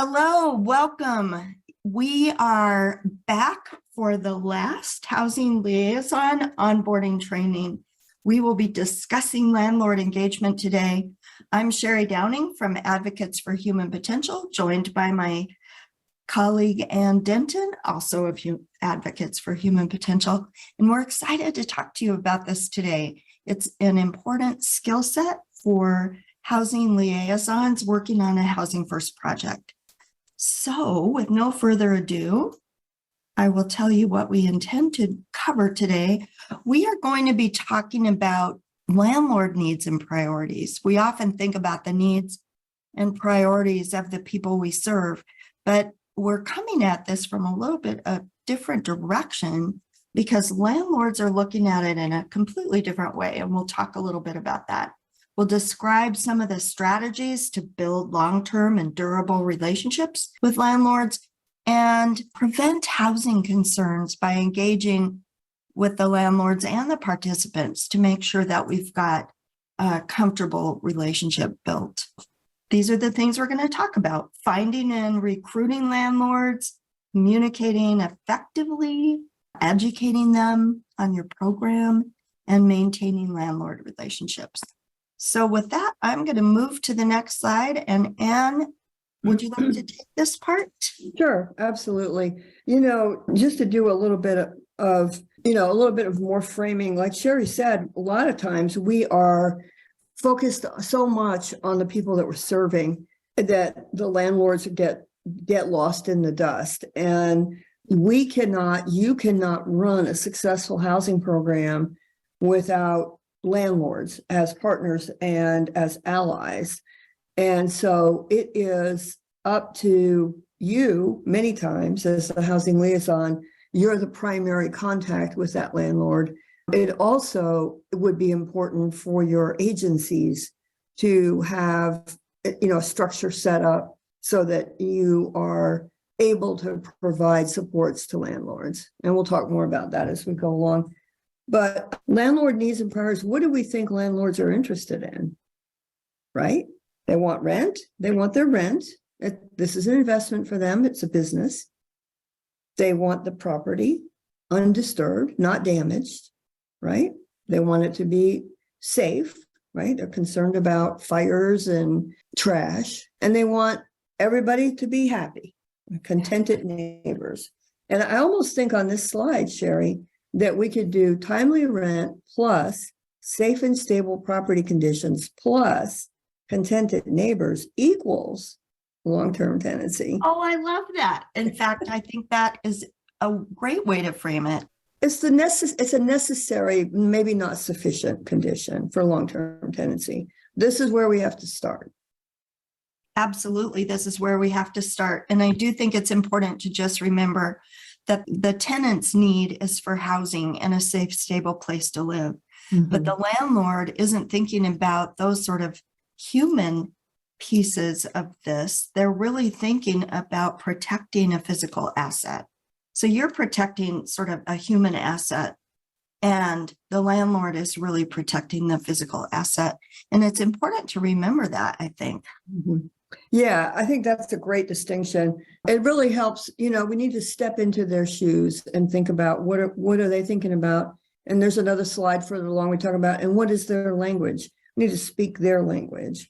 Hello, welcome. We are back for the last housing liaison onboarding training. We will be discussing landlord engagement today. I'm Sherry Downing from Advocates for Human Potential, joined by my colleague Ann Denton, also of Advocates for Human Potential. And we're excited to talk to you about this today. It's an important skill set for housing liaisons working on a Housing First project. So with no further ado, I will tell you what we intend to cover today. We are going to be talking about landlord needs and priorities. We often think about the needs and priorities of the people we serve, but we're coming at this from a little bit of different direction because landlords are looking at it in a completely different way, and we'll talk a little bit about that. We'll describe some of the strategies to build long-term and durable relationships with landlords and prevent housing concerns by engaging with the landlords and the participants to make sure that we've got a comfortable relationship built. These are the things we're going to talk about: finding and recruiting landlords, communicating effectively, educating them on your program, and maintaining landlord relationships. So with that, I'm going to move to the next slide. And Anne, would you like to take this part? Sure, absolutely. Just to do a little bit of more framing, like Sherry said, a lot of times we are focused so much on the people that we're serving that the landlords get lost in the dust. And you cannot run a successful housing program without landlords as partners and as allies. And so it is up to you many times as the housing liaison. You're the primary contact with that landlord. It also would be important for your agencies to have, a structure set up so that you are able to provide supports to landlords. And we'll talk more about that as we go along. But landlord needs and priorities, what do we think landlords are interested in, right? They want rent. They want their rent. This is an investment for them. It's a business. They want the property undisturbed, not damaged, right? They want it to be safe, right? They're concerned about fires and trash, and they want everybody to be happy, contented neighbors. And I almost think on this slide, Sherry, that we could do timely rent plus safe and stable property conditions plus contented neighbors equals long-term tenancy. Oh, I love that. In fact, I think that is a great way to frame it. It's a necessary, maybe not sufficient condition for long-term tenancy. This is where we have to start. Absolutely. This is where we have to start. And I do think it's important to just remember that the tenant's need is for housing and a safe, stable place to live. Mm-hmm. But the landlord isn't thinking about those sort of human pieces of this. They're really thinking about protecting a physical asset. So you're protecting sort of a human asset, and the landlord is really protecting the physical asset. And it's important to remember that, I think. Mm-hmm. Yeah, I think that's a great distinction. It really helps, we need to step into their shoes and think about what are they thinking about. And there's another slide further along we talk about, and what is their language? We need to speak their language.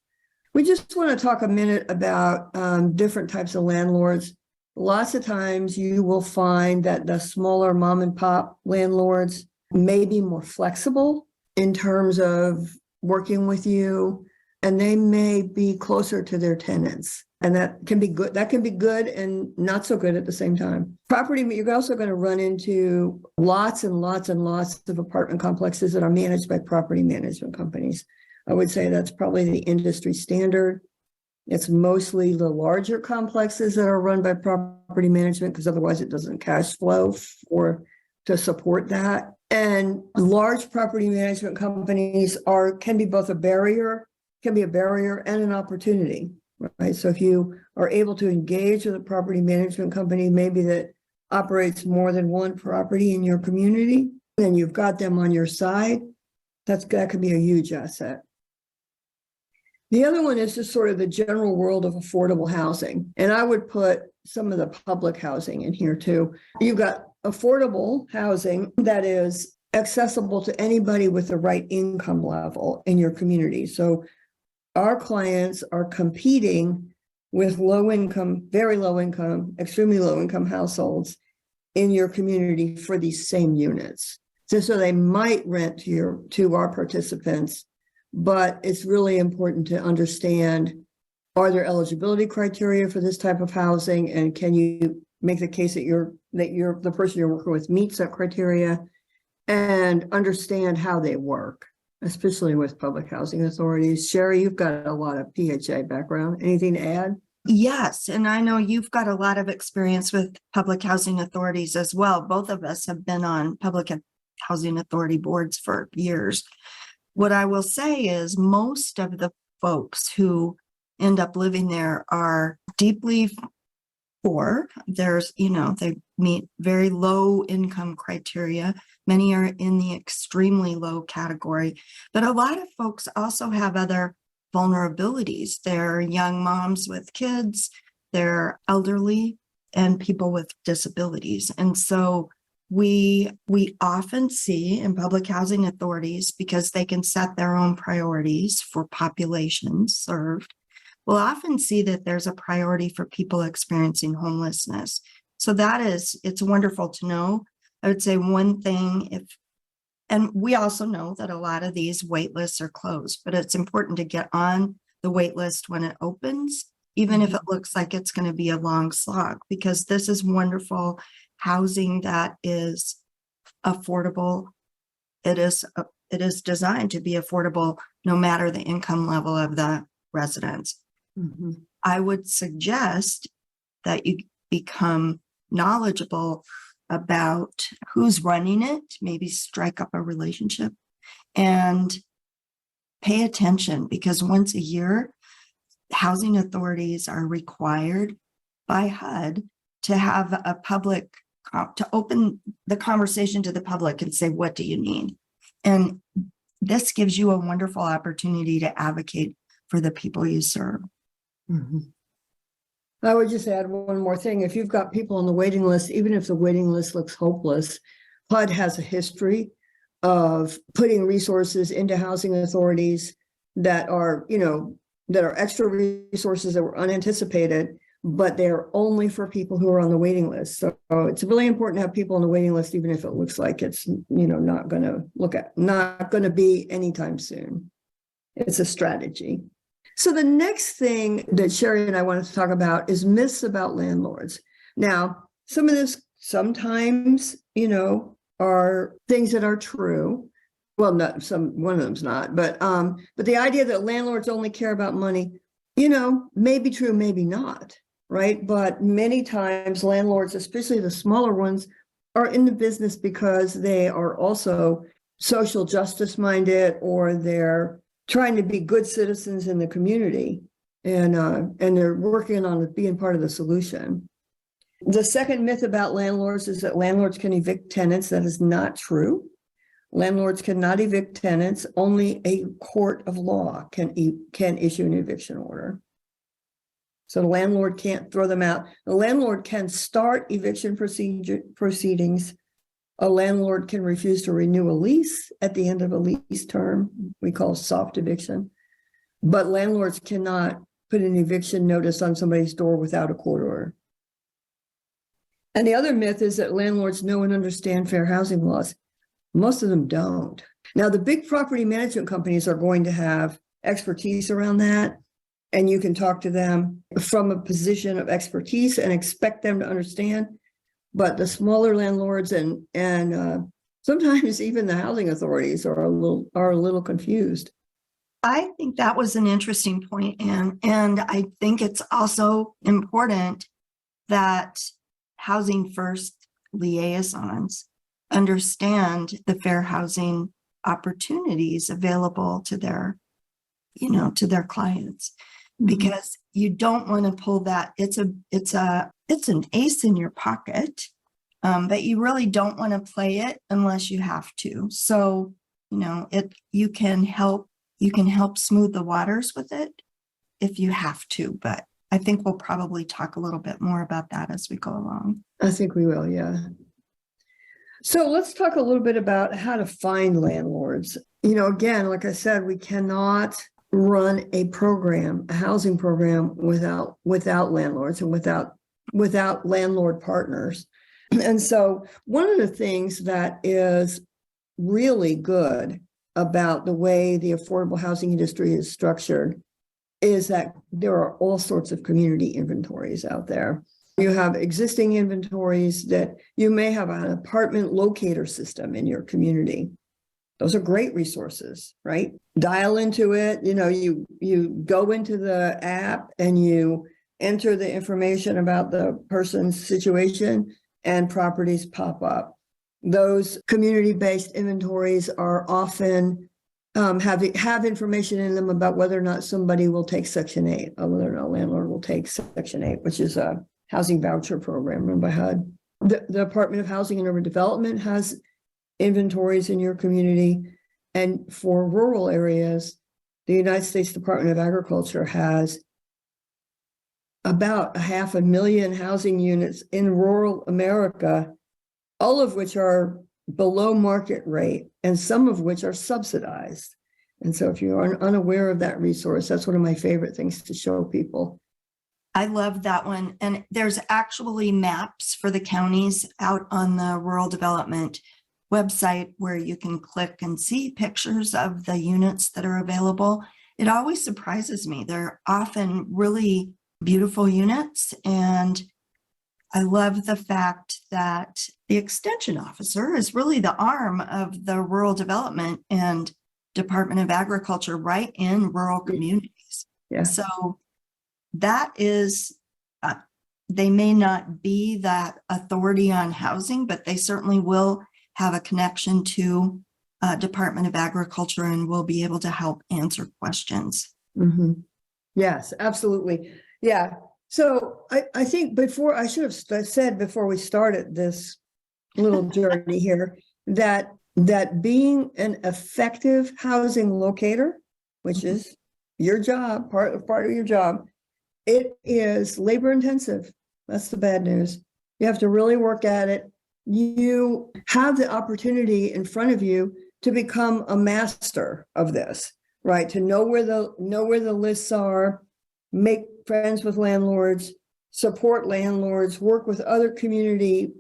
We just want to talk a minute about different types of landlords. Lots of times you will find that the smaller mom and pop landlords may be more flexible in terms of working with you, and they may be closer to their tenants. And that can be good. That can be good and not so good at the same time. You're also going to run into lots and lots and lots of apartment complexes that are managed by property management companies. I would say that's probably the industry standard. It's mostly the larger complexes that are run by property management, because otherwise it doesn't cash flow to support that. And large property management companies can be both a barrier and an opportunity, right? So if you are able to engage with a property management company, maybe that operates more than one property in your community, and you've got them on your side, that could be a huge asset. The other one is just sort of the general world of affordable housing. And I would put some of the public housing in here too. You've got affordable housing that is accessible to anybody with the right income level in your community. So our clients are competing with low income, very low income, extremely low income households in your community for these same units. So they might rent to our participants, but it's really important to understand, are there eligibility criteria for this type of housing? And can you make the case that the person you're working with meets that criteria, and understand how they work, especially with public housing authorities. Sherry, you've got a lot of PHA background. Anything to add? Yes, and I know you've got a lot of experience with public housing authorities as well. Both of us have been on public housing authority boards for years. What I will say is most of the folks who end up living there are deeply poor. They meet very low income criteria. Many are in the extremely low category, but a lot of folks also have other vulnerabilities. They're young moms with kids, they're elderly, and people with disabilities. And so we often see in public housing authorities, because they can set their own priorities for populations served, we'll often see that there's a priority for people experiencing homelessness. So it's wonderful to know. I would say one thing, and we also know that a lot of these wait lists are closed, but it's important to get on the wait list when it opens, even if it looks like it's going to be a long slog, because this is wonderful housing that is affordable. It is designed to be affordable no matter the income level of the residents. Mm-hmm. I would suggest that you become knowledgeable about who's running it, maybe strike up a relationship and pay attention, because once a year, housing authorities are required by HUD to have a public, to open the conversation to the public and say, what do you need? And this gives you a wonderful opportunity to advocate for the people you serve. Mm-hmm. I would just add one more thing. If you've got people on the waiting list, even if the waiting list looks hopeless, HUD has a history of putting resources into housing authorities that are extra resources that were unanticipated, but they're only for people who are on the waiting list. So it's really important to have people on the waiting list, even if it looks like it's, not going to be anytime soon. It's a strategy. So the next thing that Sherry and I wanted to talk about is myths about landlords. Now, some of this sometimes, are things that are true. Well, one of them's not, but the idea that landlords only care about money, may be true, maybe not, right? But many times landlords, especially the smaller ones, are in the business because they are also social justice minded, or they're trying to be good citizens in the community, and they're working on being part of the solution. The second myth about landlords is that landlords can evict tenants. That is not true. Landlords cannot evict tenants. Only a court of law can issue an eviction order. So the landlord can't throw them out. The landlord can start eviction proceedings. A landlord can refuse to renew a lease at the end of a lease term. We call soft eviction. But landlords cannot put an eviction notice on somebody's door without a court order. And the other myth is that landlords know and understand fair housing laws. Most of them don't. Now, the big property management companies are going to have expertise around that, and you can talk to them from a position of expertise and expect them to understand. But the smaller landlords and sometimes even the housing authorities are a little confused. I think that was an interesting point, Anne. And I think it's also important that Housing First liaisons understand the fair housing opportunities available to their clients, because you don't want to pull that. It's an ace in your pocket, but you really don't want to play it unless you have to. So, you can help you can help smooth the waters with it if you have to, but I think we'll probably talk a little bit more about that as we go along. I think we will, yeah. So let's talk a little bit about how to find landlords. Again, like I said, we cannot run a program, a housing program without landlords and without landlord partners. And so one of the things that is really good about the way the affordable housing industry is structured is that there are all sorts of community inventories out there. You have existing inventories that you may have an apartment locator system in your community. Those are great resources, right? Dial into it. You go into the app and you enter the information about the person's situation and properties pop up. Those community-based inventories are often have information in them about whether or not somebody will take Section 8, or whether or not a landlord will take Section 8, which is a housing voucher program run by HUD. The Department of Housing and Urban Development has inventories in your community. And for rural areas, the United States Department of Agriculture has about 500,000 housing units in rural America, all of which are below market rate and some of which are subsidized. And so if you are unaware of that resource, that's one of my favorite things to show people. I love that one. And there's actually maps for the counties out on the rural development website where you can click and see pictures of the units that are available. It always surprises me. They're often really beautiful units. And I love the fact that the extension officer is really the arm of the rural development and Department of Agriculture right in rural communities. Yeah. So that is, they may not be that authority on housing, but they certainly will have a connection to Department of Agriculture and will be able to help answer questions. Mm-hmm. Yes, absolutely. Yeah. So I think I should have said before we started this little journey here that being an effective housing locator, which is your job, part of your job, it is labor intensive. That's the bad news. You have to really work at it. You have the opportunity in front of you to become a master of this, right? To know where the lists are, make friends with landlords, support landlords, work with other community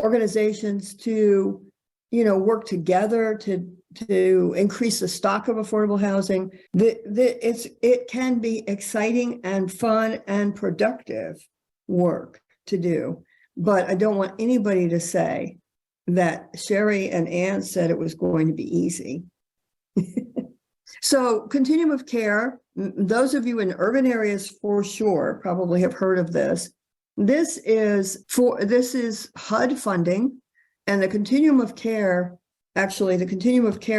organizations to, work together to increase the stock of affordable housing. It can be exciting and fun and productive work to do. But I don't want anybody to say that Sherry and Ann said it was going to be easy. So continuum of care, those of you in urban areas for sure probably have heard of this. This is HUD funding, and the continuum of care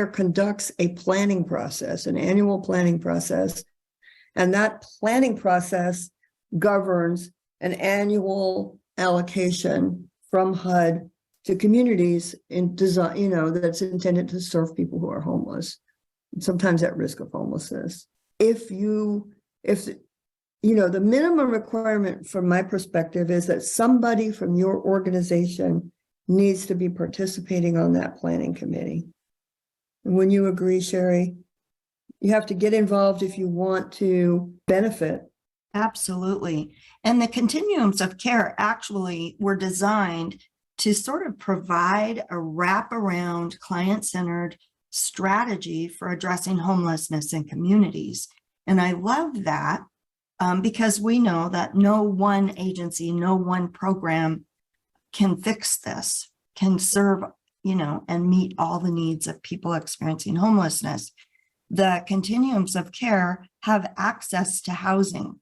conducts a planning process, an annual planning process. And that planning process governs an annual allocation from HUD to communities in design, that's intended to serve people who are homeless, sometimes at risk of homelessness. The minimum requirement from my perspective is that somebody from your organization needs to be participating on that planning committee. And when you agree, Sherry, you have to get involved if you want to benefit. Absolutely. And the continuums of care actually were designed to sort of provide a wraparound, client-centered strategy for addressing homelessness in communities. And I love that because we know that no one agency, no one program can fix this, can serve, and meet all the needs of people experiencing homelessness. The continuums of care have access to housing.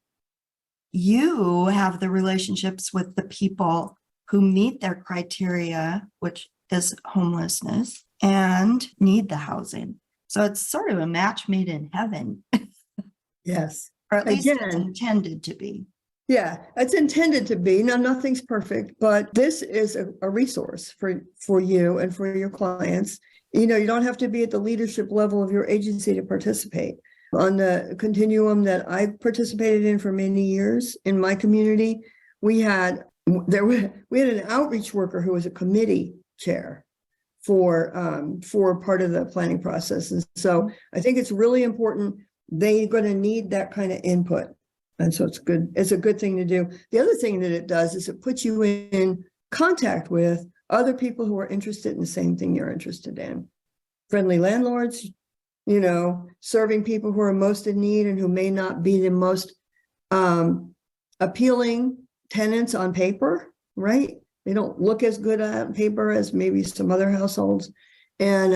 You have the relationships with the people who meet their criteria, which is homelessness, and need the housing. So it's sort of a match made in heaven. Yes. Or at least it's intended to be. Yeah, it's intended to be. Now, nothing's perfect, but this is a resource for you and for your clients. You don't have to be at the leadership level of your agency to participate. On the continuum that I participated in for many years in my community, we had an outreach worker who was a committee chair for part of the planning process. And so I think it's really important. They're going to need that kind of input. And so it's good. It's a good thing to do. The other thing that it does is it puts you in contact with other people who are interested in the same thing you're interested in. Friendly landlords, serving people who are most in need and who may not be the most appealing tenants on paper, right? They don't look as good on paper as maybe some other households. And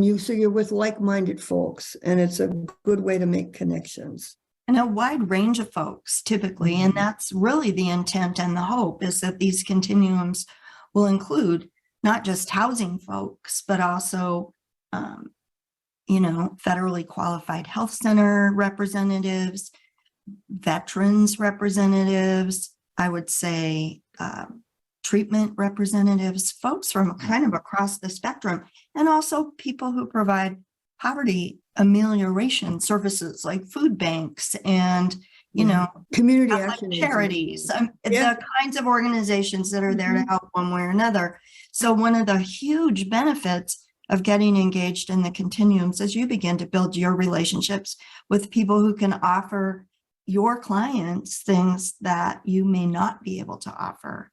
you're with like-minded folks, and it's a good way to make connections. And a wide range of folks typically, and that's really the intent and the hope, is that these continuums will include not just housing folks, but also federally qualified health center representatives, veterans representatives, I would say treatment representatives, folks from kind of across the spectrum, and also people who provide poverty amelioration services like food banks and, community action charities, the kinds of organizations that are there to help one way or another. So one of the huge benefits of getting engaged in the continuums as you begin to build your relationships with people who can offer your clients things that you may not be able to offer.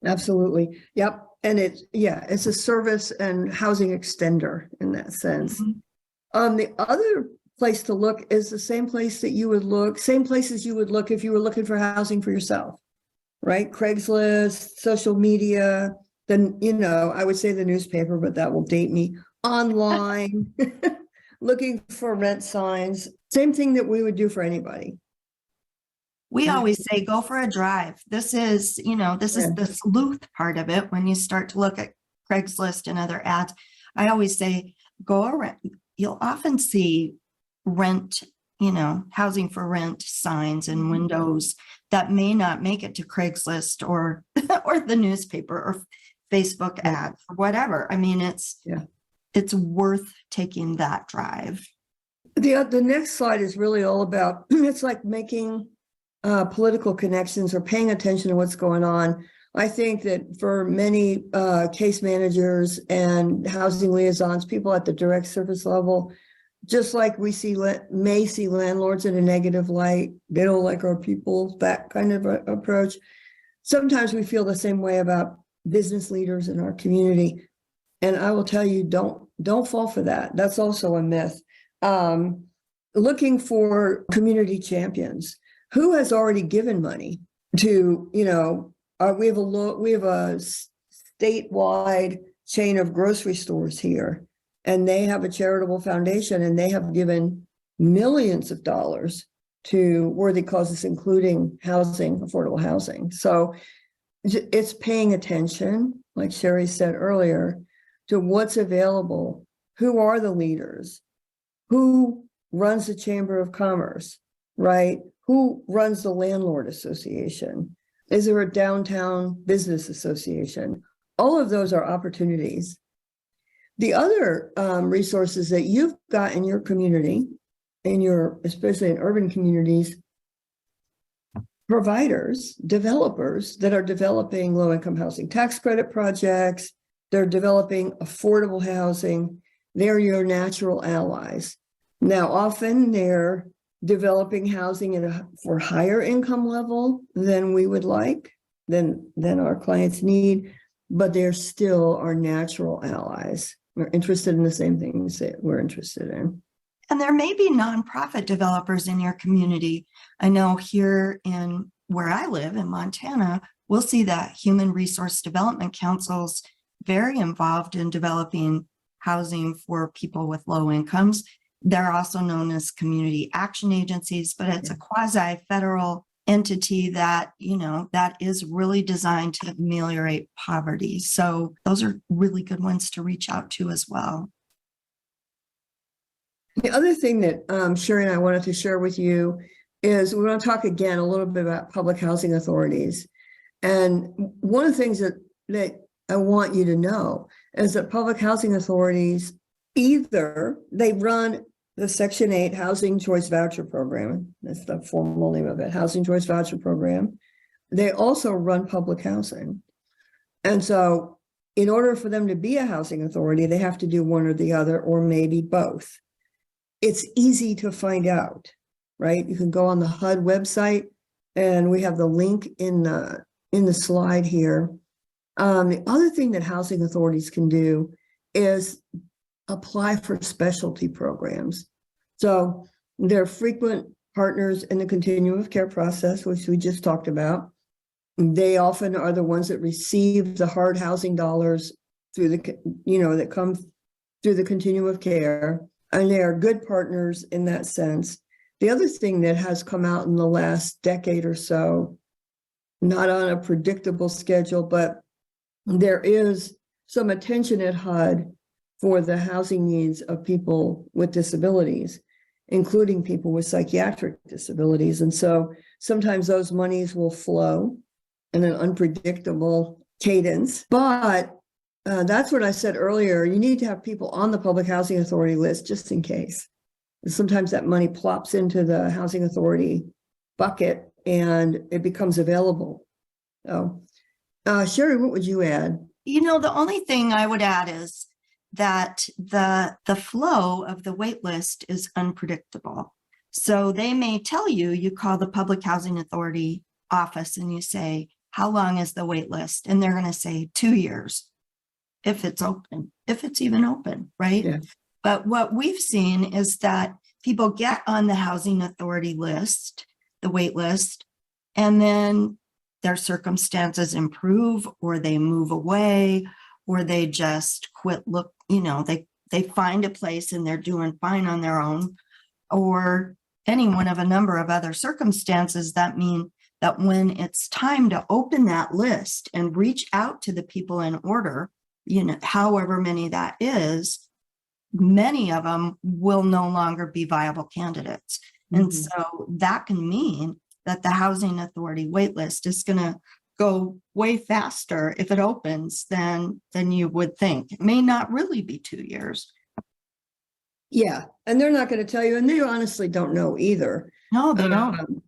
Absolutely. Yep. And it's a service and housing extender in that sense. The other place to look is the same places you would look if you were looking for housing for yourself, right? Craigslist, social media, then, I would say the newspaper, but that will date me. Online, looking for rent signs, same thing that we would do for anybody. We always say, go for a drive. This is the sleuth part of it. When you start to look at Craigslist and other ads, I always say, go around. You'll often see rent, housing for rent signs and windows that may not make it to Craigslist or the newspaper or Facebook ads or whatever. I mean, it's worth taking that drive. The next slide is really all about, it's like making political connections or paying attention to what's going on. I think that for many case managers and housing liaisons, people at the direct service level, just like we may see landlords in a negative light, they don't like our people, that kind of approach. Sometimes we feel the same way about business leaders in our community. And I will tell you, don't fall for that. Have also a myth. Looking for community champions. Who has already given money to, we have a statewide chain of grocery stores here, and they have a charitable foundation, and they have given millions of dollars to worthy causes, including housing, affordable housing. So it's paying attention, like Sherry said earlier, to what's available. Who are the leaders? Who runs the Chamber of Commerce, right? Who runs the Landlord Association? Is there a downtown business association? All of those are opportunities. The other resources that you've got in your community, especially in urban communities, providers, developers that are developing low-income housing tax credit projects, they're developing affordable housing, they're your natural allies. Now, often they're developing housing for higher income level than we would like, than our clients need, but they're still our natural allies. We're interested in the same things that we're interested in. And there may be nonprofit developers in your community. I know here in where I live in Montana, we'll see that Human Resource Development Council's very involved in developing housing for people with low incomes. They're also known as community action agencies, but it's a quasi-federal entity that, that is really designed to ameliorate poverty. So those are really good ones to reach out to as well. The other thing that Sherry and I wanted to share with you is we want to talk again a little bit about public housing authorities. And one of the things that I want you to know, is that public housing authorities, either they run the Section 8 Housing Choice Voucher Program, that's the formal name of it, Housing Choice Voucher Program. They also run public housing. And so in order for them to be a housing authority, they have to do one or the other, or maybe both. It's easy to find out, right? You can go on the HUD website, and we have the link in the slide here. The other thing that housing authorities can do is apply for specialty programs. So they're frequent partners in the continuum of care process, which we just talked about. They often are the ones that receive the hard housing dollars through the, that come through the continuum of care, and they are good partners in that sense. The other thing that has come out in the last decade or so, not on a predictable schedule, but there is some attention at HUD for the housing needs of people with disabilities, including people with psychiatric disabilities. And so sometimes those monies will flow in an unpredictable cadence. But that's what I said earlier. You need to have people on the public housing authority list just in case. Sometimes that money plops into the housing authority bucket and it becomes available. So, Sherry, what would you add? The only thing I would add is that the flow of the wait list is unpredictable. So they may tell you, you call the public housing authority office and you say, how long is the wait list? And they're going to say 2 years, if it's open, if it's even open, right? Yeah. But what we've seen is that people get on the housing authority list, the wait list, and then their circumstances improve, or they move away, or they just quit they find a place and they're doing fine on their own, or any one of a number of other circumstances that mean that when it's time to open that list and reach out to the people in order, however many that is, many of them will no longer be viable candidates. Mm-hmm. And so that can mean that the housing authority wait list is going to go way faster if it opens than you would think. It may not really be 2 years. Yeah, and they're not going to tell you, and they honestly don't know either. No, they don't.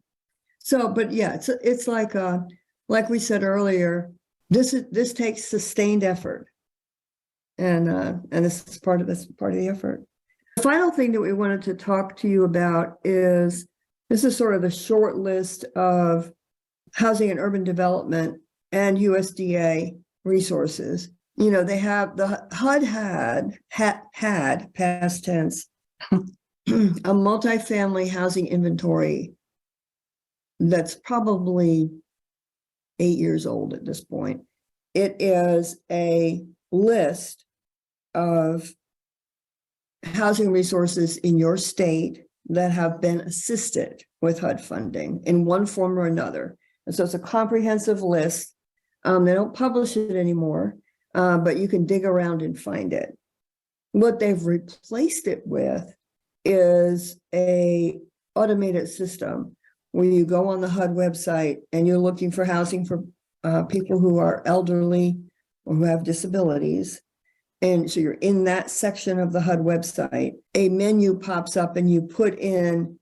But yeah, it's like we said earlier, this takes sustained effort, and this is part of the effort. The final thing that we wanted to talk to you about is, this is sort of the short list of housing and urban development and USDA resources. They have, the HUD had past tense, a multifamily housing inventory that's probably 8 years old at this point. It is a list of housing resources in your state that have been assisted with HUD funding in one form or another. And so it's a comprehensive list. They don't publish it anymore, but you can dig around and find it. What they've replaced it with is a automated system where you go on the HUD website and you're looking for housing for people who are elderly or who have disabilities. And so you're in that section of the HUD website, a menu pops up and you put in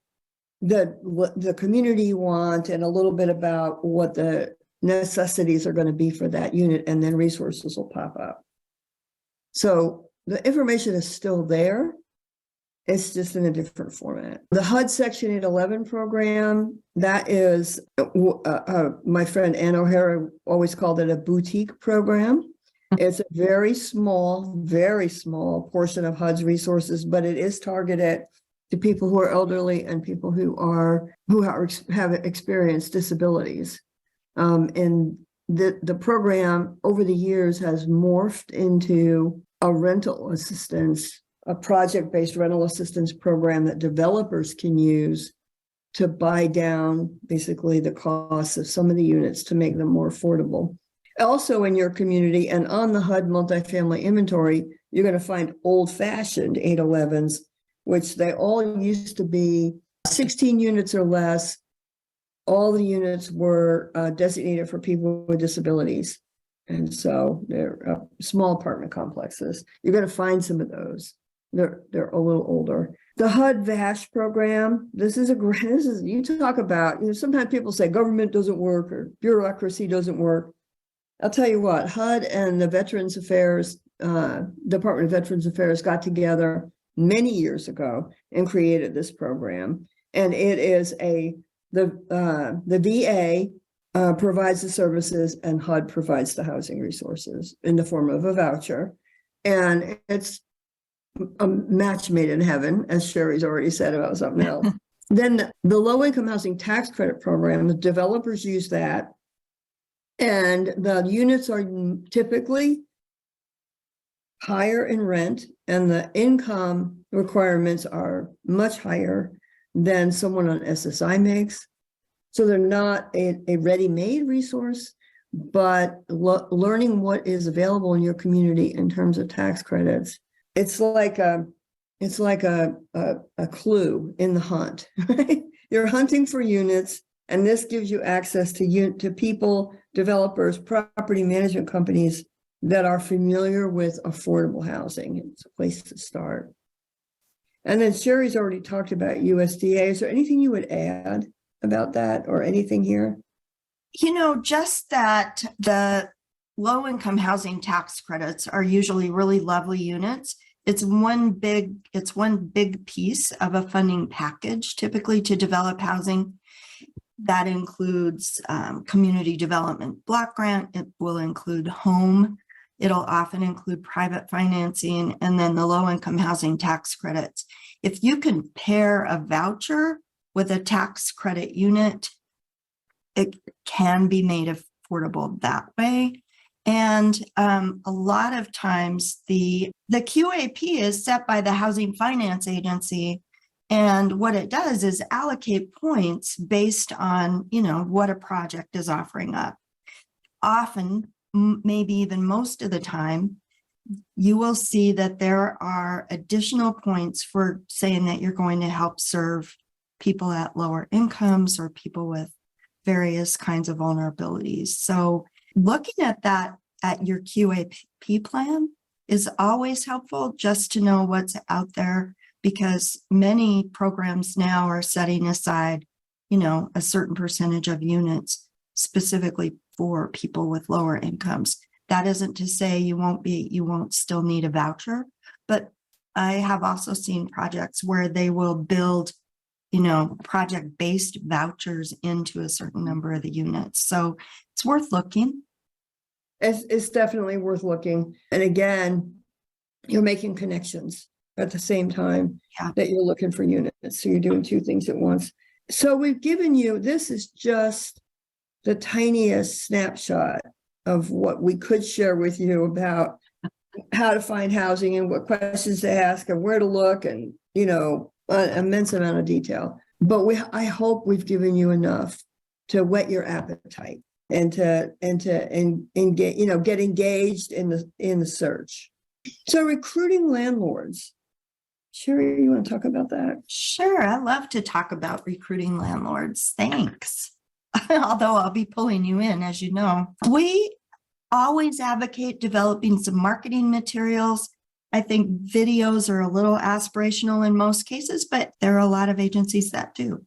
the community you want and a little bit about what the necessities are going to be for that unit, and then resources will pop up. So the information is still there. It's just in a different format. The HUD Section 811 program, that is, my friend Ann O'Hara always called it a boutique program. It's a very small portion of HUD's resources, but it is targeted to people who are elderly and people who have experienced disabilities. And the program over the years has morphed into a rental assistance, a project-based rental assistance program that developers can use to buy down basically the costs of some of the units to make them more affordable. Also in your community and on the HUD multifamily inventory, you're going to find old-fashioned 811s, which they all used to be 16 units or less. All the units were designated for people with disabilities. And so they're small apartment complexes. You're going to find some of those. They're a little older. The HUD VASH program. This is you talk about, sometimes people say government doesn't work or bureaucracy doesn't work. I'll tell you what, HUD and the Veterans Affairs, Department of Veterans Affairs got together many years ago and created this program. And it is the VA provides the services and HUD provides the housing resources in the form of a voucher. And it's a match made in heaven, as Sherry's already said about something else. Then the low-income housing tax credit program, the developers use that. And the units are typically higher in rent, and the income requirements are much higher than someone on SSI makes. So they're not a ready-made resource, but learning what is available in your community in terms of tax credits. It's like a clue in the hunt. Right? You're hunting for units, and this gives you access to people, developers, property management companies that are familiar with affordable housing. It's a place to start. And then Sherry's already talked about USDA. Is there anything you would add about that or anything here? Just that the low-income housing tax credits are usually really lovely units. It's one big piece of a funding package, typically to develop housing. That includes community development block grant. It will include home. It'll often include private financing, and then the low-income housing tax credits. If you can pair a voucher with a tax credit unit, it can be made affordable that way. And a lot of times the QAP is set by the Housing Finance Agency. And what it does is allocate points based on, what a project is offering up. Often, maybe even most of the time, you will see that there are additional points for saying that you're going to help serve people at lower incomes or people with various kinds of vulnerabilities. So looking at that at your QAP plan is always helpful, just to know what's out there, because many programs now are setting aside, a certain percentage of units specifically for people with lower incomes. That isn't to say you won't still need a voucher, but I have also seen projects where they will build, project-based vouchers into a certain number of the units. So it's worth looking. It's definitely worth looking. And again, you're making connections at the same time that you're looking for units. So you're doing two things at once. So we've given you, this is just the tiniest snapshot of what we could share with you about how to find housing and what questions to ask and where to look, and an immense amount of detail. But I hope we've given you enough to whet your appetite and get engaged in the search. So recruiting landlords. Sherry, you want to talk about that? Sure, I love to talk about recruiting landlords. Thanks. Although I'll be pulling you in, as you know. We always advocate developing some marketing materials. I think videos are a little aspirational in most cases, but there are a lot of agencies that do.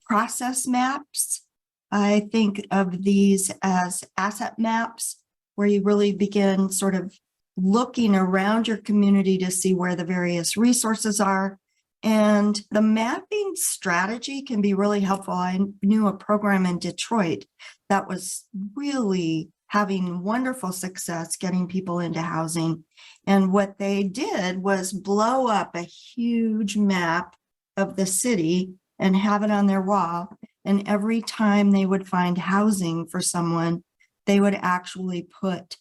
Process maps, I think of these as asset maps, where you really begin sort of looking around your community to see where the various resources are. And the mapping strategy can be really helpful. I knew a program in Detroit that was really having wonderful success getting people into housing. And what they did was blow up a huge map of the city and have it on their wall. And every time they would find housing for someone, they would actually put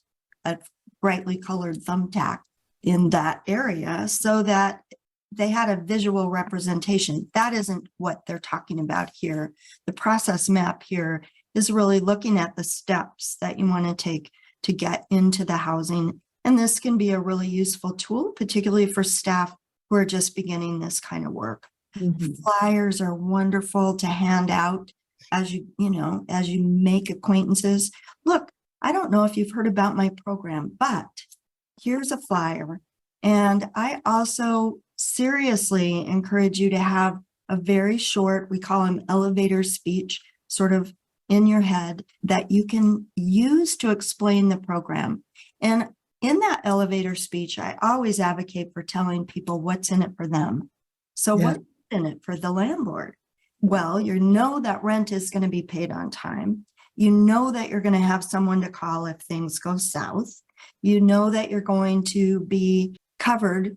a brightly colored thumbtack in that area so that they had a visual representation. That isn't what they're talking about here. The process map here is really looking at the steps that you want to take to get into the housing. And this can be a really useful tool, particularly for staff who are just beginning this kind of work. Mm-hmm. Flyers are wonderful to hand out as you make acquaintances. Look, I don't know if you've heard about my program, but here's a flyer. And I also seriously encourage you to have a very short, we call them elevator speech, sort of in your head that you can use to explain the program. And in that elevator speech, I always advocate for telling people what's in it for them. So Yeah. what's in it for the landlord? Well, you know that rent is going to be paid on time. You know that you're going to have someone to call if things go south. You know that you're going to be covered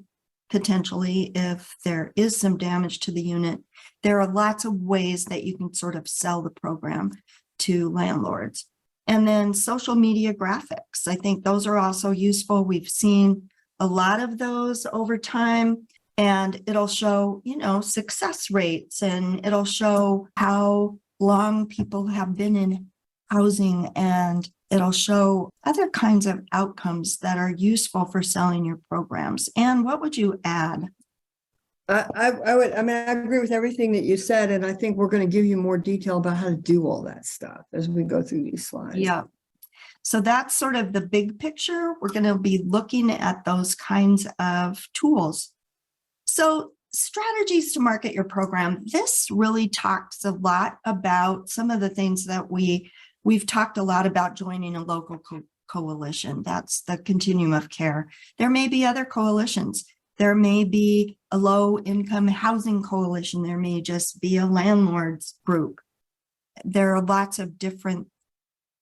potentially if there is some damage to the unit. There are lots of ways that you can sort of sell the program to landlords. And then social media graphics. I think those are also useful. We've seen a lot of those over time, and it'll show, success rates, and it'll show how long people have been in housing, and it'll show other kinds of outcomes that are useful for selling your programs. And what would you add? I agree with everything that you said, and I think we're going to give you more detail about how to do all that stuff as we go through these slides. Yeah. So that's sort of the big picture. We're going to be looking at those kinds of tools. So strategies to market your program. This really talks a lot about some of the things that we've talked a lot about joining a local coalition. That's the continuum of care. There may be other coalitions. There may be a low-income housing coalition. There may just be a landlords group. There are lots of different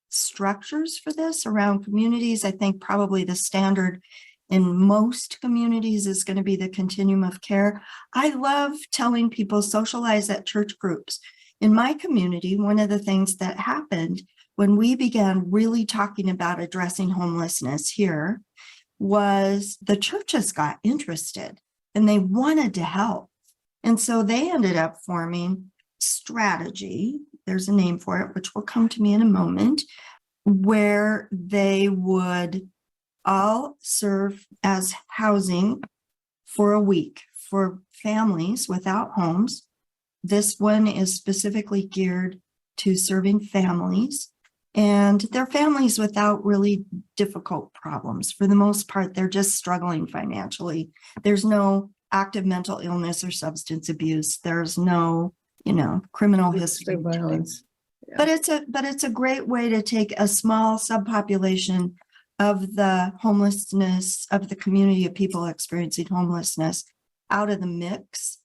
structures for this around communities. I think probably the standard in most communities is going to be the continuum of care. I love telling people socialize at church groups. In my community, one of the things that happened when we began really talking about addressing homelessness here was the churches got interested and they wanted to help. And so they ended up forming strategy. There's a name for it, which will come to me in a moment, where they would all serve as housing for a week for families without homes. This one is specifically geared to serving families, and they're families without really difficult problems. For the most part, they're just struggling financially. There's no active mental illness or substance abuse. There's no, criminal history. Violence. Yeah. But it's a great way to take a small subpopulation of the homelessness, of the community of people experiencing homelessness, out of the mix.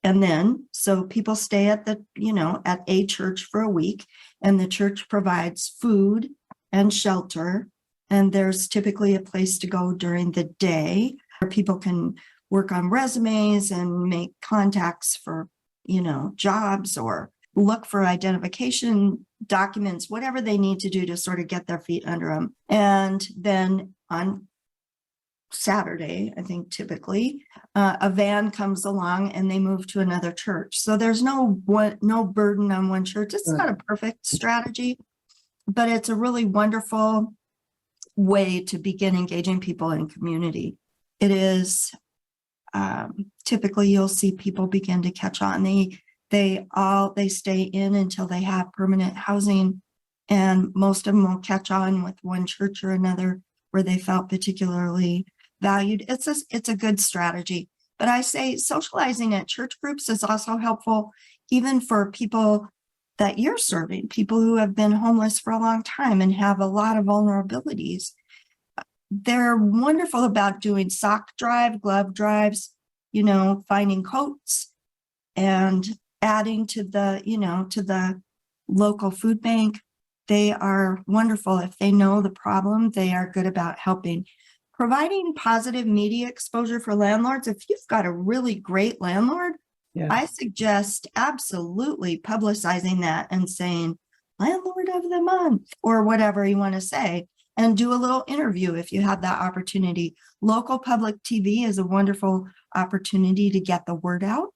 And then, so people stay at at a church for a week, and the church provides food and shelter. And there's typically a place to go during the day where people can work on resumes and make contacts for, jobs, or look for identification documents, whatever they need to do to sort of get their feet under them. And then on Saturday, I think typically, a van comes along and they move to another church. So there's no burden on one church. It's not a perfect strategy, but it's a really wonderful way to begin engaging people in community. It is typically you'll see people begin to catch on. They stay in until they have permanent housing, and most of them will catch on with one church or another where they felt particularly valued. It's a good strategy. But I say socializing at church groups is also helpful, even for people that you're serving, people who have been homeless for a long time and have a lot of vulnerabilities. They're wonderful about doing sock drive, glove drives, finding coats and adding to the local food bank. They are wonderful. If they know the problem, they are good about helping. Providing positive media exposure for landlords. If you've got a really great landlord, I suggest absolutely publicizing that and saying landlord of the month or whatever you want to say, and do a little interview if you have that opportunity. Local public TV is a wonderful opportunity to get the word out.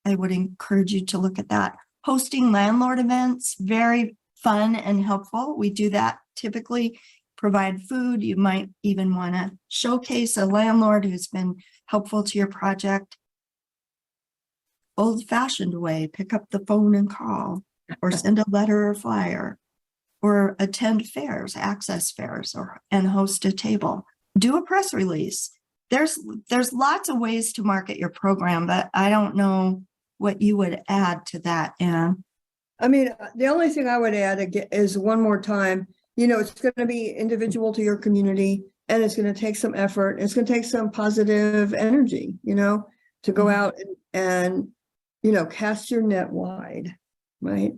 I would encourage you to look at that. Hosting landlord events, very fun and helpful. We do that typically. Provide food. You might even want to showcase a landlord who's been helpful to your project. Old-fashioned way, pick up the phone and call, or send a letter or flyer. or attend fairs, access fairs, and host a table. Do a press release. There's lots of ways to market your program, but I don't know what you would add to that, Anne. I mean, the only thing I would add again is one more time, it's going to be individual to your community, and it's going to take some effort. It's going to take some positive energy, to go out and cast your net wide, right?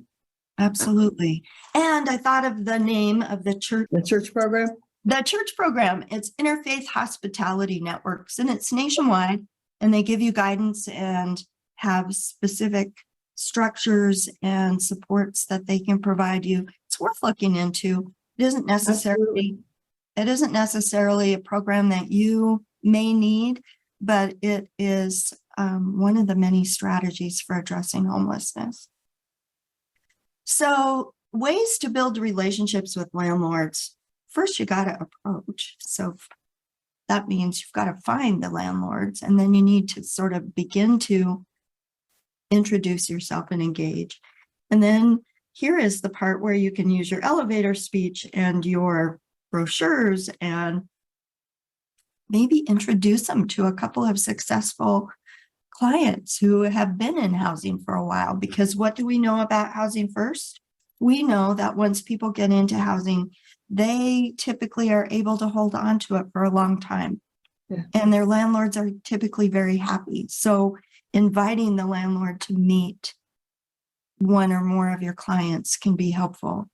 Absolutely. And I thought of the name of the church. The church program? The church program, it's Interfaith Hospitality Networks, and it's nationwide, and they give you guidance and have specific structures and supports that they can provide you. It's worth looking into. It isn't necessarily a program that you may need, but it is one of the many strategies for addressing homelessness. So, ways to build relationships with landlords. First, you got to approach. So that means you've got to find the landlords, and then you need to sort of begin to introduce yourself and engage. And then here is the part where you can use your elevator speech and your brochures and maybe introduce them to a couple of successful clients who have been in housing for a while. Because what do we know about housing first? We know that once people get into housing, they typically are able to hold on to it for a long time. Yeah. And their landlords are typically very happy. So inviting the landlord to meet one or more of your clients can be helpful.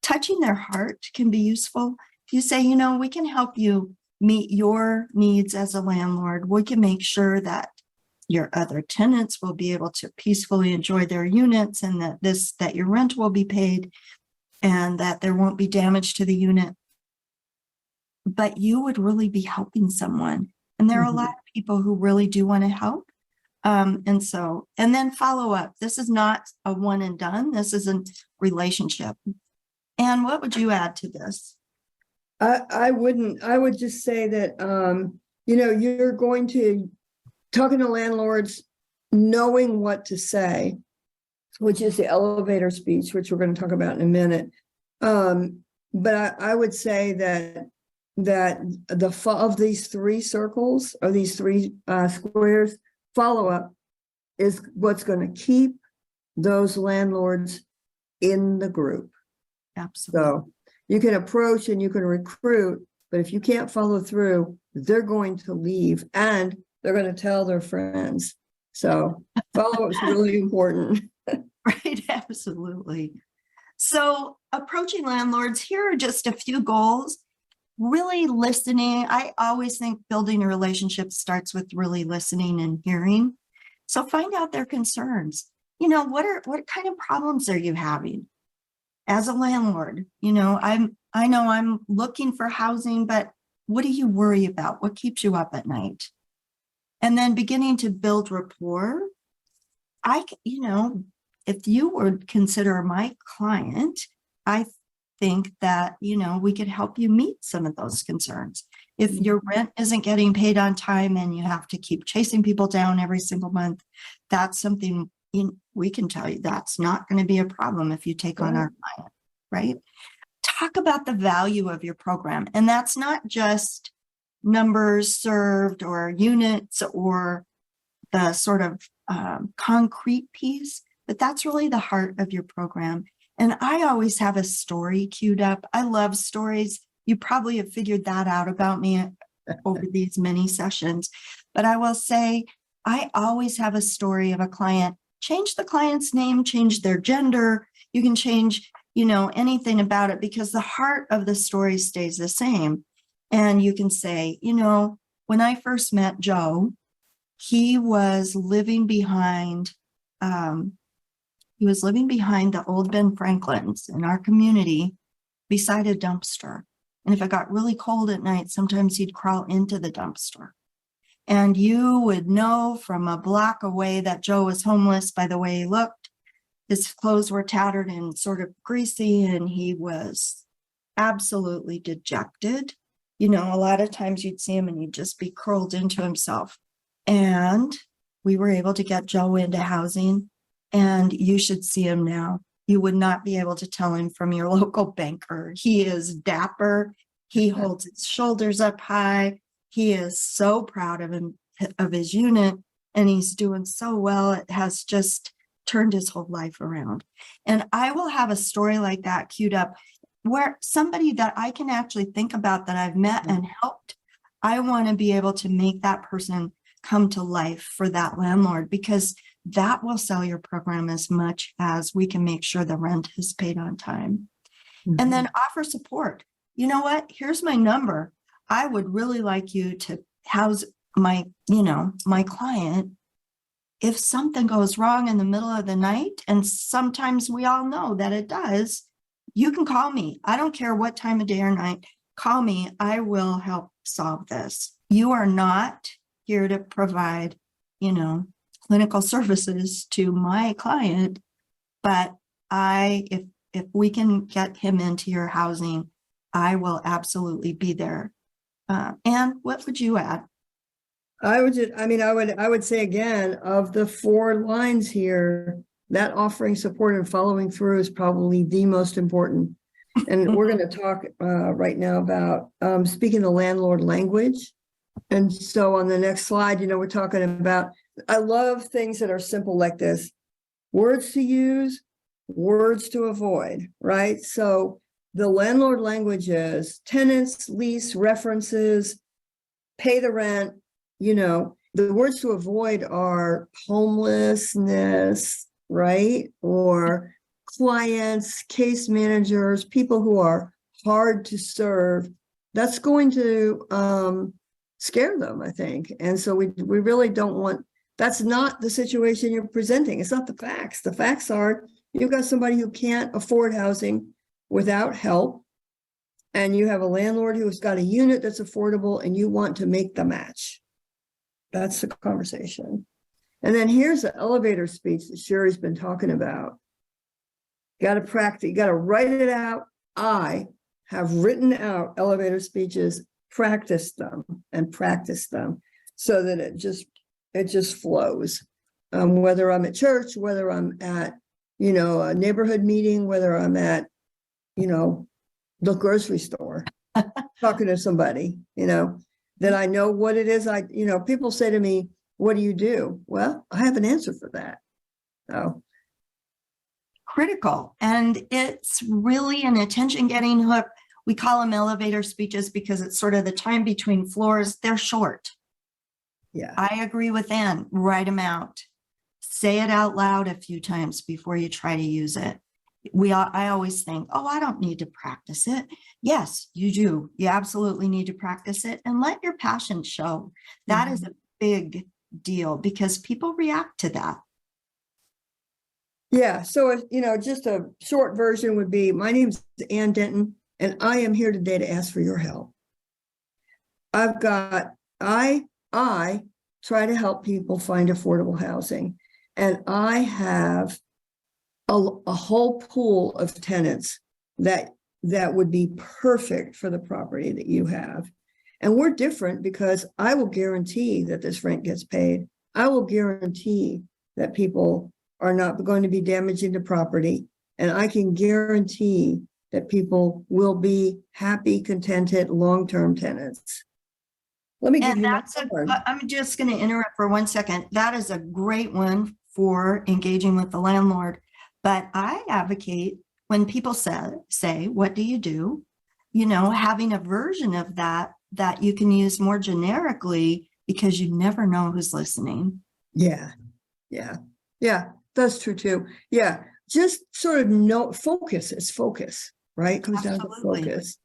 Touching their heart can be useful. If you say, we can help you meet your needs as a landlord, we can make sure that your other tenants will be able to peacefully enjoy their units, and that your rent will be paid, and that there won't be damage to the unit. But you would really be helping someone. And there are a lot of people who really do want to help. And then follow up. This is not a one and done. This is a relationship. And what would you add to this? I wouldn't. I would just say that, you're going to talking to landlords, knowing what to say, which is the elevator speech, which we're going to talk about in a minute. But I would say that of these three circles, or these three squares, follow-up is what's going to keep those landlords in the group. Absolutely. So you can approach and you can recruit, but if you can't follow through, they're going to leave and they're going to tell their friends. So follow-up is really important. Right, absolutely. So approaching landlords, here are just a few goals. Really listening. I always think building a relationship starts with really listening and hearing. So find out their concerns. What kind of problems are you having as a landlord? I know I'm looking for housing, but what do you worry about? What keeps you up at night? And then beginning to build rapport. If you would consider my client, I think that, we could help you meet some of those concerns. If your rent isn't getting paid on time and you have to keep chasing people down every single month, that's something we can tell you that's not going to be a problem if you take on our client, right? Talk about the value of your program. And that's not just numbers served or units or the sort of concrete piece, but that's really the heart of your program. And I always have a story queued up. I love stories. You probably have figured that out about me over these many sessions. But I will say, I always have a story of a client. Change the client's name, change their gender. You can change, anything about it, because the heart of the story stays the same. And you can say, when I first met Joe, he was living behind the old Ben Franklins in our community beside a dumpster. And if it got really cold at night, sometimes he'd crawl into the dumpster. And you would know from a block away that Joe was homeless by the way he looked. His clothes were tattered and sort of greasy, and he was absolutely dejected. A lot of times you'd see him and he'd just be curled into himself. And we were able to get Joe into housing. And you should see him now. You would not be able to tell him from your local banker. He is dapper. He holds his shoulders up high. He is so proud of him, of his unit, and he's doing so well. It has just turned his whole life around. And I will have a story like that queued up where somebody that I can actually think about that I've met and helped. I want to be able to make that person come to life for that landlord, because that will sell your program as much as we can make sure the rent is paid on time. And then offer support. You know what? Here's my number. I would really like you to house my client. If something goes wrong in the middle of the night, and sometimes we all know that it does, you can call me. I don't care what time of day or night. Call me. I will help solve this. You are not here to provide, clinical services to my client, but if we can get him into your housing, I will absolutely be there. And what would you add? I would say again, of the 4 lines here, that offering support and following through is probably the most important. And we're going to talk right now about speaking the landlord language. And so on the next slide, we're talking about, I love things that are simple like this: words to use, words to avoid, right? So the landlord language is tenants, lease, references, pay the rent. The words to avoid are homelessness, right? Or clients, case managers, people who are hard to serve. That's going to scare them, I think. And so we really don't want, that's not the situation you're presenting. It's not the facts. The facts are you've got somebody who can't afford housing without help, and you have a landlord who's got a unit that's affordable, and you want to make the match. That's the conversation. And then here's the elevator speech that Sherry's been talking about. You got to practice, you got to write it out. I have written out elevator speeches, practice them so that it just flows. Whether I'm at church, whether I'm at, a neighborhood meeting, whether I'm at, the grocery store, talking to somebody, that I know what it is. People say to me, what do you do? Well, I have an answer for that. So critical. And it's really an attention-getting hook. We call them elevator speeches because it's sort of the time between floors. They're short. Yeah, I agree with Ann. Write them out. Say it out loud a few times before you try to use it. I always think, I don't need to practice it. Yes, you do. You absolutely need to practice it and let your passion show. That is a big deal because people react to that. Yeah. So, just a short version would be, my name's Ann Denton, and I am here today to ask for your help. I try to help people find affordable housing, and I have a whole pool of tenants that would be perfect for the property that you have. And we're different because I will guarantee that this rent gets paid. I will guarantee that people are not going to be damaging the property. And I can guarantee that people will be happy, contented, long-term tenants. Let me give you my card. I'm just going to interrupt for 1 second. That is a great one for engaging with the landlord. But I advocate when people say, what do you do? Having a version of that you can use more generically, because you never know who's listening. Yeah. That's true too. Yeah. Just sort of focus. It's focus, right? Comes down to focus.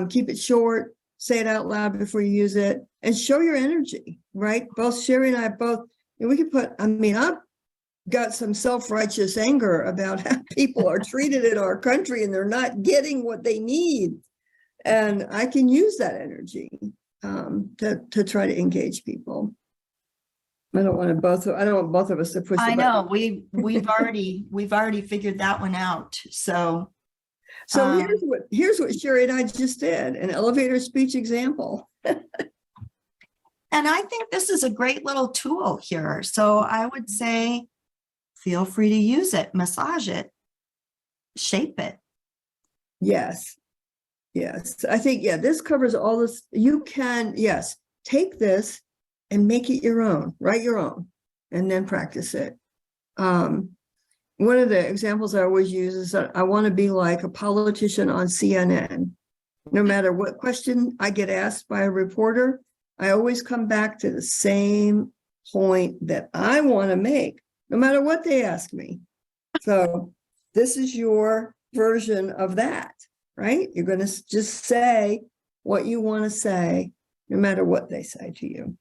Keep it short, say it out loud before you use it, and show your energy, right? Both Sherry and I we can I've got some self-righteous anger about how people are treated in our country and they're not getting what they need. And I can use that energy to try to engage people. I don't want both of us to push. I know we've already figured that one out. So here's what Sherry and I just did, an elevator speech example. And I think this is a great little tool here. So I would say, feel free to use it, massage it. shape it. Yes. Yes. I think, yeah, this covers all this. You can, yes, take this and make it your own, write your own, and then practice it. One of the examples I always use is that I want to be like a politician on CNN. No matter what question I get asked by a reporter, I always come back to the same point that I want to make, no matter what they ask me. So this is your version of that, right? You're going to just say what you want to say, no matter what they say to you.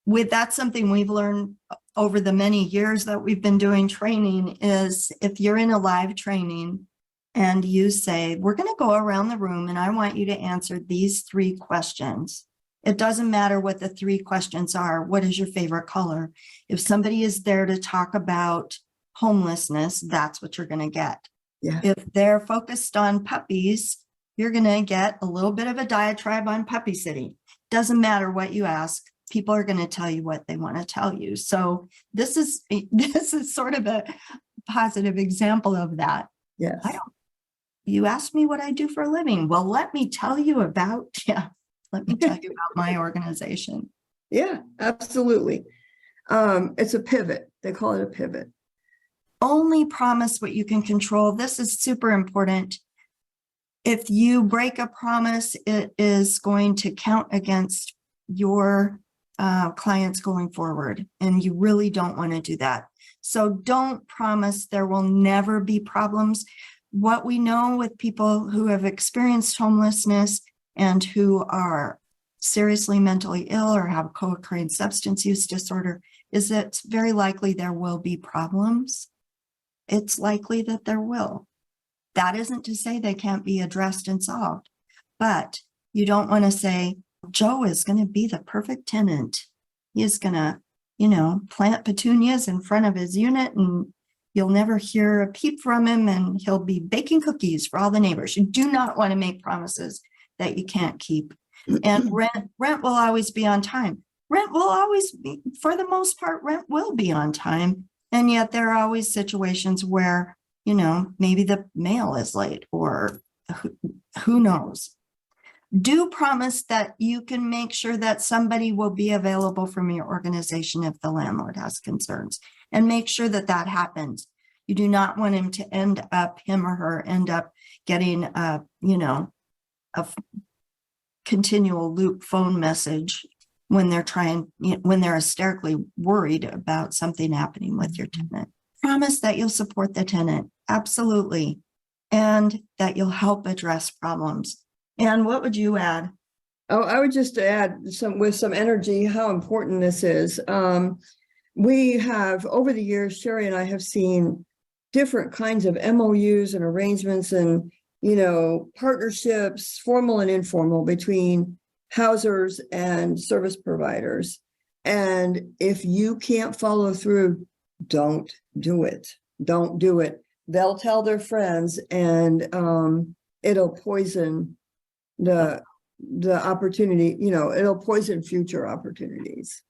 That's something we've learned over the many years that we've been doing training is if you're in a live training and you say, we're going to go around the room and I want you to answer these 3 questions. It doesn't matter what the 3 questions are. What is your favorite color? If somebody is there to talk about homelessness, that's what you're going to get. Yeah. If they're focused on puppies, you're going to get a little bit of a diatribe on puppy sitting. Doesn't matter what you ask. People are going to tell you what they want to tell you. So this is sort of a positive example of that. Yes. You asked me what I do for a living. Well, let me tell you about my organization. Yeah, absolutely. It's a pivot. They call it a pivot. Only promise what you can control. This is super important. If you break a promise, it is going to count against your clients going forward, and you really don't want to do that. So don't promise there will never be problems. What we know with people who have experienced homelessness and who are seriously mentally ill or have co-occurring substance use disorder is that it's very likely there will be problems. It's likely that there will. That isn't to say they can't be addressed and solved, but you don't want to say, Joe is going to be the perfect tenant. He is going to, plant petunias in front of his unit and you'll never hear a peep from him and he'll be baking cookies for all the neighbors. You do not want to make promises that you can't keep. And rent will always be on time. Rent will always be, for the most part, rent will be on time. And yet there are always situations where, maybe the mail is late or who knows. Do promise that you can make sure that somebody will be available from your organization if the landlord has concerns, and make sure that that happens. You do not want him or her end up getting a continual loop phone message when they're hysterically worried about something happening with your tenant. Promise that you'll support the tenant. Absolutely. And that you'll help address problems. And what would you add? Oh, I would just add with some energy how important this is. We have, over the years, Sherry and I have seen different kinds of MOUs and arrangements and, partnerships, formal and informal, between housers and service providers. And if you can't follow through, don't do it. Don't do it. They'll tell their friends and it'll poison the opportunity, it'll poison future opportunities.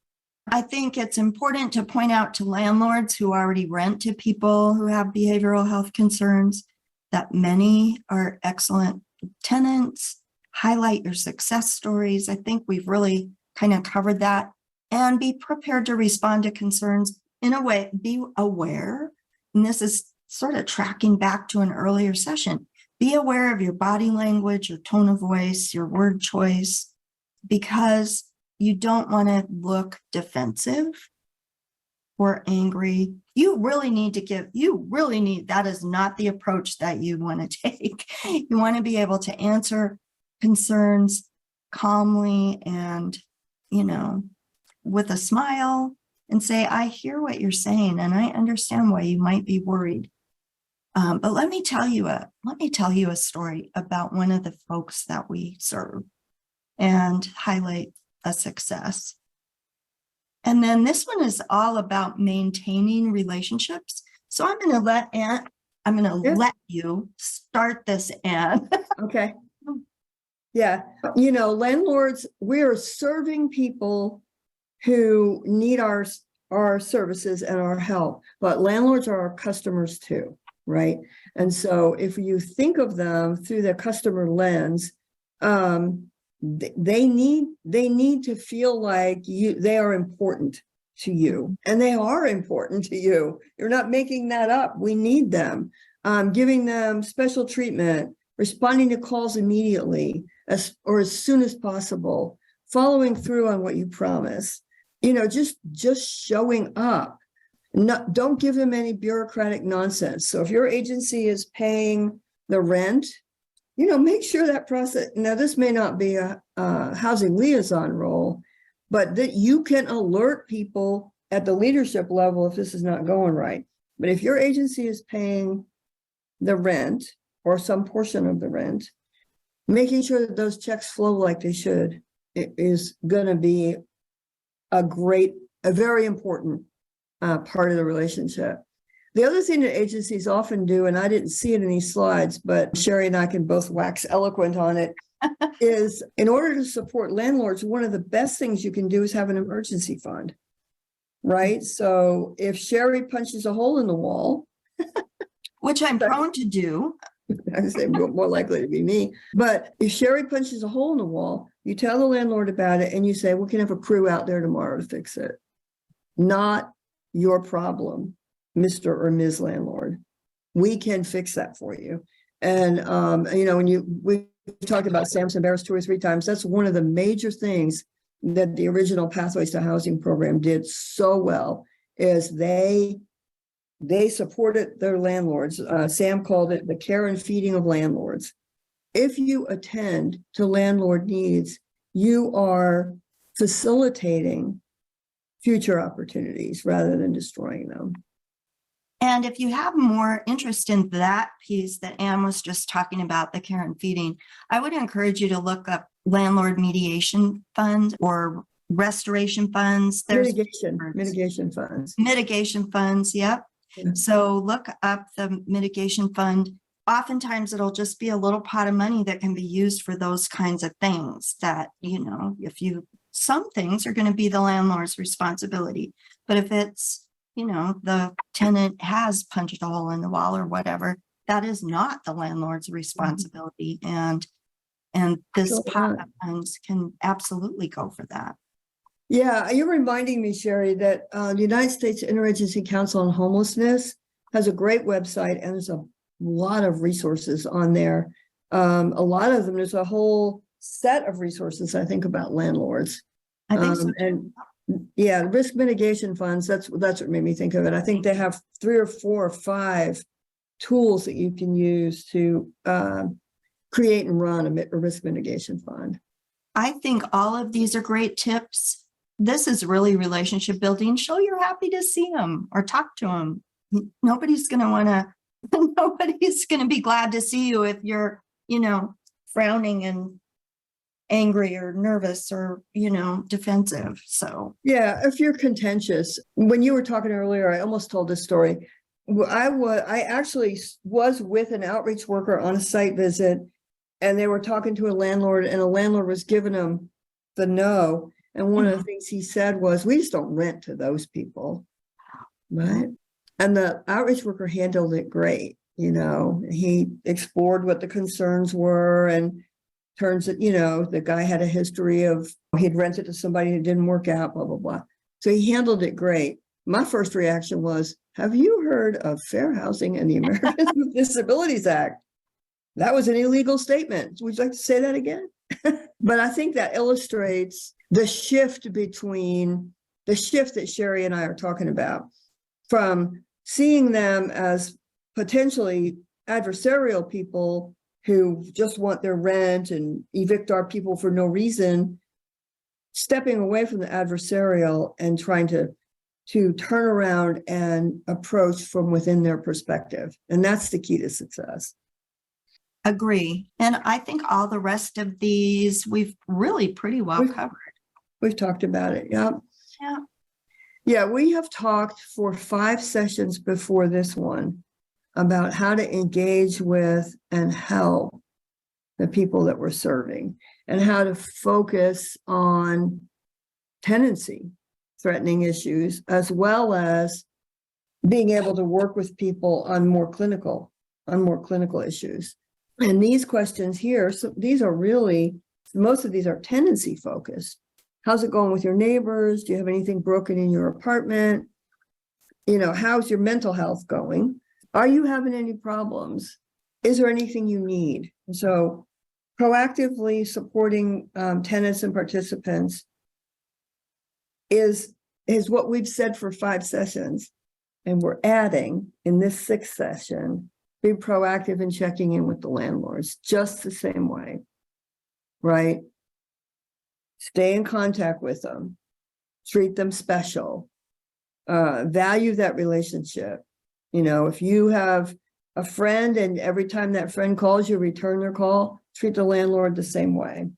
I think it's important to point out to landlords who already rent to people who have behavioral health concerns that many are excellent tenants. Highlight your success stories. I think we've really kind of covered that. And be prepared to respond to concerns in a way, be aware. And this is sort of tracking back to an earlier session. Be aware of your body language, your tone of voice, your word choice, because you don't want to look defensive or angry. That is not the approach that you want to take. You want to be able to answer concerns calmly and, with a smile and say, I hear what you're saying and I understand why you might be worried. But let me tell you a story about one of the folks that we serve and highlight a success. And then this one is all about maintaining relationships. So I'm going to let you start this, Anne. Okay. Yeah. Landlords, we are serving people who need our services and our help, but landlords are our customers too. right? And so if you think of them through the customer lens, they need to feel like they are important to you, and they are important to you. You're not making that up. We need them. Giving them special treatment, responding to calls immediately as soon as possible, following through on what you promise. Just showing up. Don't give them any bureaucratic nonsense. So if your agency is paying the rent, make sure that process. Now, this may not be a housing liaison role, but that you can alert people at the leadership level if this is not going right. But if your agency is paying the rent or some portion of the rent, making sure that those checks flow like they should is going to be a very important part of the relationship. The other thing that agencies often do, and I didn't see it in these slides, but Sherry and I can both wax eloquent on it, is in order to support landlords, one of the best things you can do is have an emergency fund, right? So if Sherry punches a hole in the wall, which I'm prone to do. I say more likely to be me, but if Sherry punches a hole in the wall, you tell the landlord about it and you say, we can have a crew out there tomorrow to fix it. Not your problem, Mr. or Ms. Landlord. We can fix that for you. And, we talked about Samson Barris 2 or 3 times. That's one of the major things that the original Pathways to Housing program did so well, is they supported their landlords. Sam called it the care and feeding of landlords. If you attend to landlord needs, you are facilitating future opportunities rather than destroying them. And if you have more interest in that piece that Anne was just talking about, the care and feeding, I would encourage you to look up landlord mediation funds or restoration funds. There's mitigation funds. Mitigation funds, yep. Yeah. So look up the mitigation fund. Oftentimes it'll just be a little pot of money that can be used for those kinds of things that, some things are going to be the landlord's responsibility. But if it's, the tenant has punched a hole in the wall or whatever, that is not the landlord's responsibility. And this pot of funds can absolutely go for that. Yeah, you're reminding me, Sherry, that the United States Interagency Council on Homelessness has a great website, and there's a lot of resources on there. A lot of them, there's a whole set of resources, I think, about landlords. I think so. And yeah, risk mitigation funds, that's what made me think of it. I think they have 3 or 4 or 5 tools that you can use to create and run a risk mitigation fund. I think all of these are great tips. This is really relationship building. Show you're happy to see them or talk to them. Nobody's going to be glad to see you if you're, frowning and angry or nervous or, defensive. So, yeah, if you're contentious. When you were talking earlier, I almost told this story. I actually was with an outreach worker on a site visit, and they were talking to a landlord, and a landlord was giving them the no. And one of the things he said was, we just don't rent to those people. Right. And the outreach worker handled it great. He explored what the concerns were, and turns out, the guy had a history of, he'd rented to somebody who didn't work out, blah, blah, blah. So he handled it great. My first reaction was, have you heard of Fair Housing and the Americans with Disabilities Act? That was an illegal statement. Would you like to say that again? But I think that illustrates the shift that Sherry and I are talking about, from seeing them as potentially adversarial people who just want their rent and evict our people for no reason, stepping away from the adversarial and trying to turn around and approach from within their perspective. And that's the key to success. Agree. And I think all the rest of these we've really pretty well covered. We've talked about it. Yeah. Yeah. Yeah, we have talked for 5 sessions before this one about how to engage with and help the people that we're serving, and how to focus on tenancy threatening issues, as well as being able to work with people on more clinical issues. And these questions here, so these are really, most of these are tenancy focused. How's it going with your neighbors? Do you have anything broken in your apartment? How's your mental health going? Are you having any problems? Is there anything you need? So proactively supporting tenants and participants is what we've said for 5 sessions. And we're adding in this 6th session, be proactive in checking in with the landlords just the same way, right? Stay in contact with them, treat them special, value that relationship. If you have a friend and every time that friend calls you, return their call, treat the landlord the same way.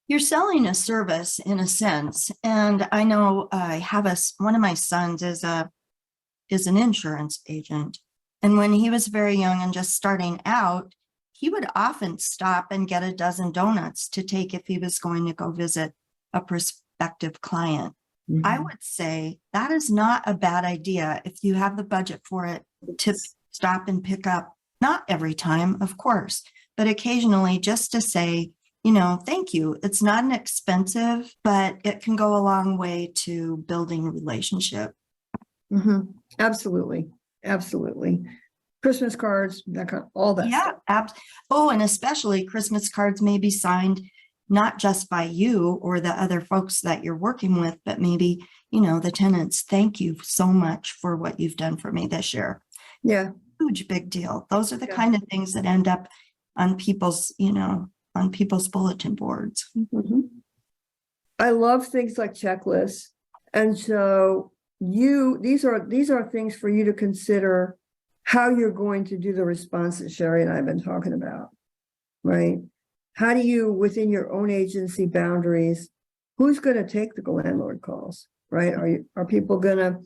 You're selling a service in a sense. And I know I have one of my sons is an insurance agent. And when he was very young and just starting out, he would often stop and get a dozen donuts to take if he was going to go visit a prospective client. Mm-hmm. I would say that is not a bad idea if you have the budget for it to stop and pick up, not every time, of course, but occasionally just to say, thank you. It's not an expensive, but it can go a long way to building a relationship. Mm-hmm. Absolutely. Christmas cards, all that stuff. Oh, and especially Christmas cards may be signed not just by you or the other folks that you're working with, but maybe, the tenants. Thank you so much for what you've done for me this year. Yeah. Huge, big deal. Those are the kind of things that end up on people's bulletin boards. Mm-hmm. I love things like checklists. And so these are things for you to consider how you're going to do the response that Sherry and I have been talking about, right? How do you, within your own agency boundaries, who's going to take the landlord calls, right? Are people going to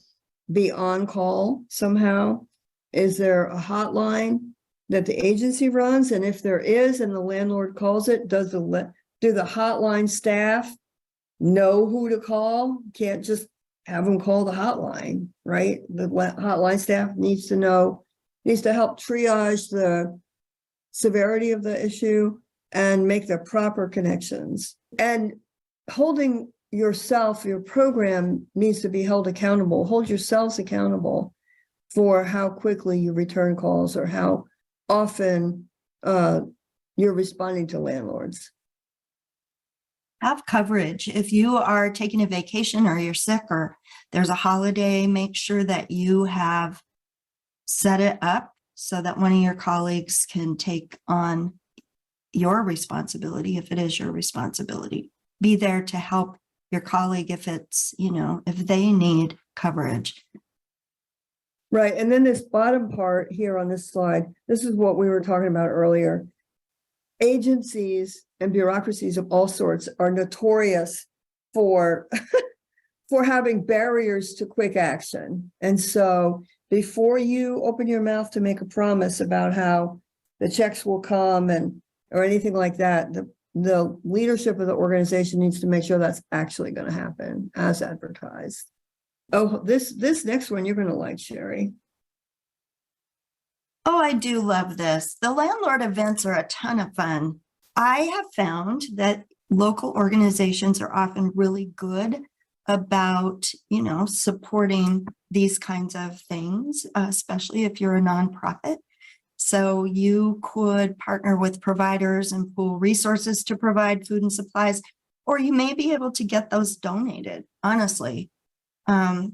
be on call somehow? Is there a hotline that the agency runs? And if there is, and the landlord calls it, do the hotline staff know who to call? Can't just have them call the hotline, right? The hotline staff needs to help triage the severity of the issue and make the proper connections. And holding yourself, your program needs to be held accountable. Hold yourselves accountable for how quickly you return calls or how often you're responding to landlords. Have coverage. If you are taking a vacation or you're sick or there's a holiday, make sure that you have set it up so that one of your colleagues can take on your responsibility if it is your responsibility. Be there to help your colleague if it's, if they need coverage. Right. And then this bottom part here on this slide, this is what we were talking about earlier. Agencies and bureaucracies of all sorts are notorious for having barriers to quick action. And so before you open your mouth to make a promise about how the checks will come or anything like that, the leadership of the organization needs to make sure that's actually going to happen as advertised. Oh, this next one you're going to like, Sherry. Oh, I do love this. The landlord events are a ton of fun. I have found that local organizations are often really good about, supporting these kinds of things, especially if you're a nonprofit. So you could partner with providers and pool resources to provide food and supplies, or you may be able to get those donated. Honestly, I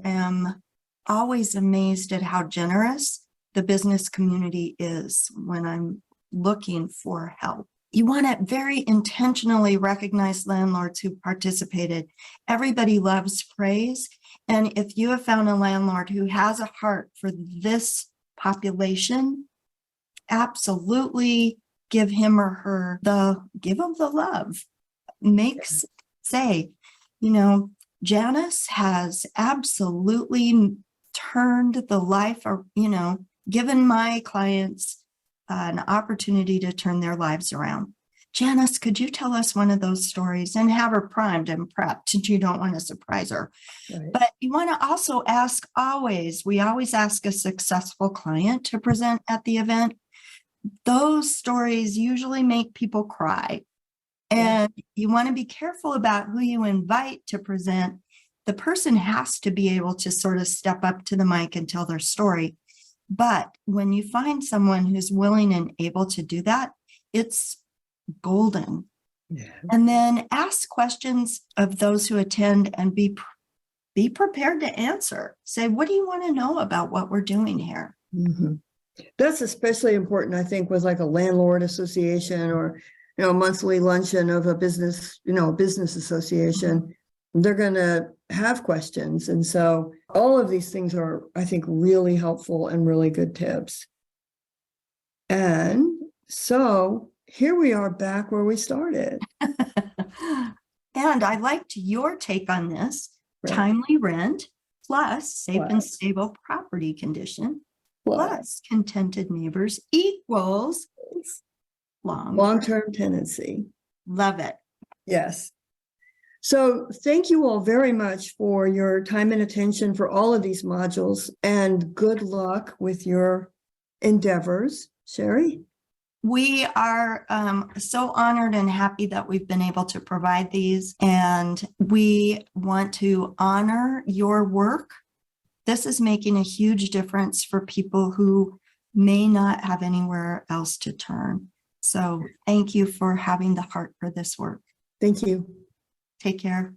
am always amazed at how generous the business community is when I'm looking for help. You want to very intentionally recognize landlords who participated. Everybody loves praise. And if you have found a landlord who has a heart for this population, absolutely give him or her give them the love. Say, Janice has absolutely turned the life, given my clients an opportunity to turn their lives around. Janice, could you tell us one of those stories and have her primed and prepped since you don't want to surprise her? Right. But you want to also ask we always ask a successful client to present at the event. Those stories usually make people cry. And you want to be careful about who you invite to present. The person has to be able to sort of step up to the mic and tell their story. But when you find someone who's willing and able to do that, it's golden. Yeah. And then ask questions of those who attend and be prepared to answer. Say, what do you want to know about what we're doing here? Mhm. That's especially important, I think, with like a landlord association or, a monthly luncheon of a business, business association. They're going to have questions. And so all of these things are, I think, really helpful and really good tips. And so here we are back where we started. And I liked your take on this. Right. Timely rent plus safe and Plus. stable property condition Plus plus contented neighbors equals long-term tenancy. Love it. Yes. So thank you all very much for your time and attention for all of these modules, and good luck with your endeavors. Sherry? We are so honored and happy that we've been able to provide these, and we want to honor your work. This is making a huge difference for people who may not have anywhere else to turn. So thank you for having the heart for this work. Thank you. Take care.